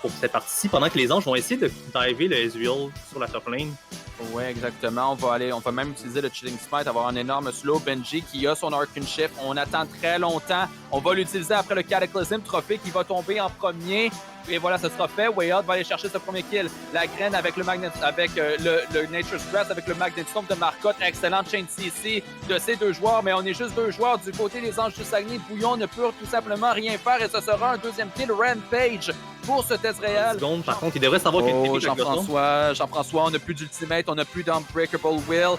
pour cette partie-ci, pendant que les anges vont essayer de diver le Ezreal sur la top lane. Oui, exactement. On va même utiliser le Chilling Smite, avoir un énorme slow. Benji qui a son Arcane Shift. On attend très longtemps. On va l'utiliser après le Cataclysm Trophée qui va tomber en premier. Et voilà, ce sera fait. Way Out va aller chercher ce premier kill. La graine avec le Nature's Breath, avec le Magnet Storm de Marcotte. Excellente chain CC de ces deux joueurs. Mais on est juste deux joueurs du côté des Anges du Saguenay. Bouillon ne peut tout simplement rien faire. Et ce sera un deuxième kill Rampage pour ce test réel. Par contre, il devrait savoir qu'il y a une Jean-François, on n'a plus d'Ultimate, on n'a plus d'Unbreakable Will.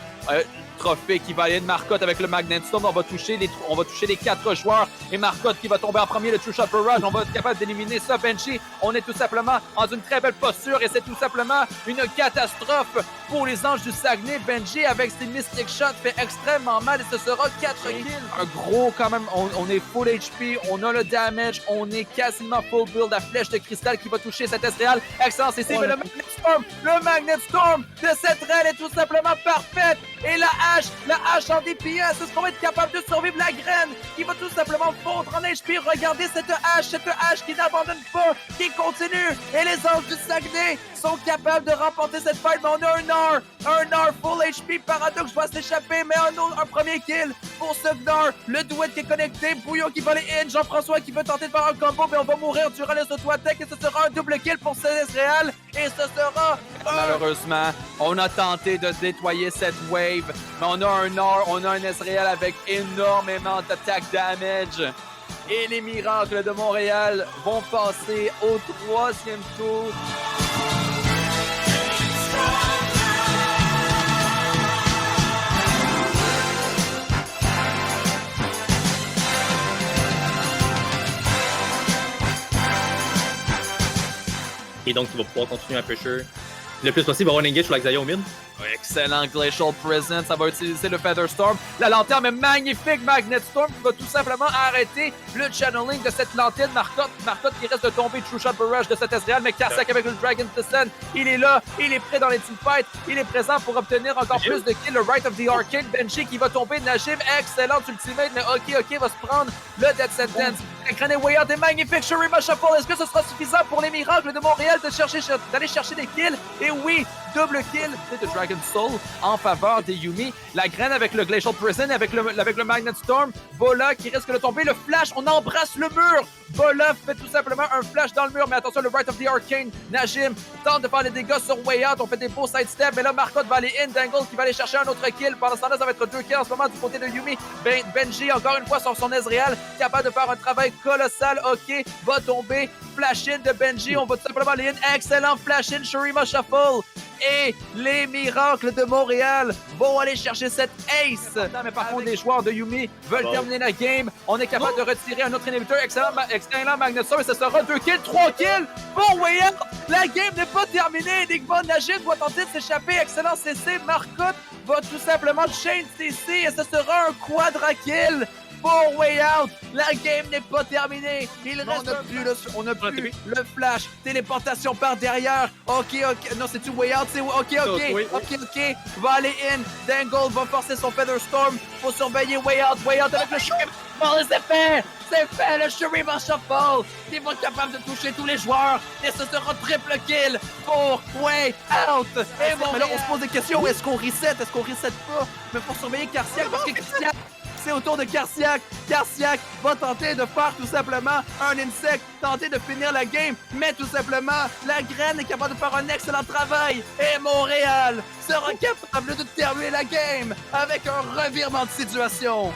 Trophée qui va aller de Marcotte avec le Magnet Storm. On va toucher les 4 joueurs. Et Marcotte qui va tomber en premier, le True Shot Barrage. On va être capable d'éliminer ça, Benji. On est tout simplement dans une très belle posture et c'est tout simplement une catastrophe pour les Anges du Saguenay. Benji, avec ses Mystic Shots, fait extrêmement mal et ce sera 4 kills. Un gros, quand même, on est full HP, on a le damage, on est quasiment full build. La flèche de cristal qui va toucher cette Ezreal. Excellent, c'est mais le Magnet Storm de cette rail est tout simplement parfaite. Et la hache en DPS, est-ce qu'on va être capable de survivre la graine qui va tout simplement fondre en HP? Regardez cette hache qui n'abandonne pas, qui continue. Et les Anges du Saguenay sont capables de remporter cette fight, mais on a un Gnar full HP. Paradox va s'échapper, mais un premier kill pour ce Gnar. Le duet qui est connecté, Bouillon qui va les in, Jean-François qui veut tenter de faire un combo, mais on va mourir durant les auto-attaques et ce sera un double kill pour Ezreal. Et ce sera... Malheureusement, on a tenté de nettoyer cette wave, mais on a un Gnar, on a un Ezreal avec énormément d'attaque damage. Et les Miracles de Montréal vont passer au 3e tour. Et donc, il va pouvoir continuer à pusher le plus possible, avoir un engage sur la Xayah au mid. Excellent Glacial Presence, ça va utiliser le Feather Storm. La lanterne est magnifique, Magnet Storm qui va tout simplement arrêter le channeling de cette lanterne. Marcotte qui reste de tomber, True Shot Barrage de cet Ezreal, mais Karsak avec le Dragon Descent, il est là, il est prêt dans les teamfights, il est présent pour obtenir encore plus de kills. Le Right of the Arcane, Benji qui va tomber, Najim, excellente ultimate, mais ok, va se prendre le Death Sentence. L'écran est way out, est magnifique, Shurima Shuffle, est-ce que ce sera suffisant pour les Miracles de Montréal d'aller chercher des kills? Et oui, double kill de Dragon Soul en faveur des Yuumi. La graine avec le Glacial Prison, avec le Magnet Storm. Bola qui risque de tomber. Le flash, on embrasse le mur. Bola fait tout simplement un flash dans le mur, mais attention, le Right of the Arcane. Najim tente de faire des dégâts sur Way Out. On fait des beaux sidesteps, mais là, Marcotte va aller in. Dangle qui va aller chercher un autre kill. Pendant ce temps-là, ça va être 2 kills en ce moment du côté de Yuumi. Benji, encore une fois, sur son Ezreal, capable de faire un travail colossal. Ok, va tomber. Flash in de Benji. On va tout simplement aller in. Excellent flash in. Shurima Shuffle. Et les Miracles de Montréal vont aller chercher cette ace. Mais par contre, les joueurs de Yuumi veulent terminer la game. On est capable de retirer un autre inhibiteur. Excellent Magnet Storm. Et ce sera 2 kills, 3 kills pour Way Out. La game n'est pas terminée. Enigma Najim doit tenter de s'échapper. Excellent CC. Marcotte va tout simplement chain CC. Et ce sera un quadra kill pour Way Out. La game n'est pas terminée. On n'a plus le flash. Téléportation par derrière. Ok. Non, c'est-tu Way Out? C'est ok. Va aller in. Dangle va forcer son Feather Storm. Faut surveiller Way Out. Way Out avec le Shurima. Bon, c'est fait. Le Shurima Shuffle. Il va être capable de toucher tous les joueurs. Et ce sera triple kill pour Way Out. Et bon, mais là, on se pose des questions. Est-ce qu'on reset? Est-ce qu'on reset pas? Mais faut surveiller Karsiak parce que Karsiak, c'est au tour de Karsiak. Karsiak va tenter de faire tout simplement un insect, tenter de finir la game, mais tout simplement, la graine est capable de faire un excellent travail. Et Montréal sera capable de terminer la game avec un revirement de situation.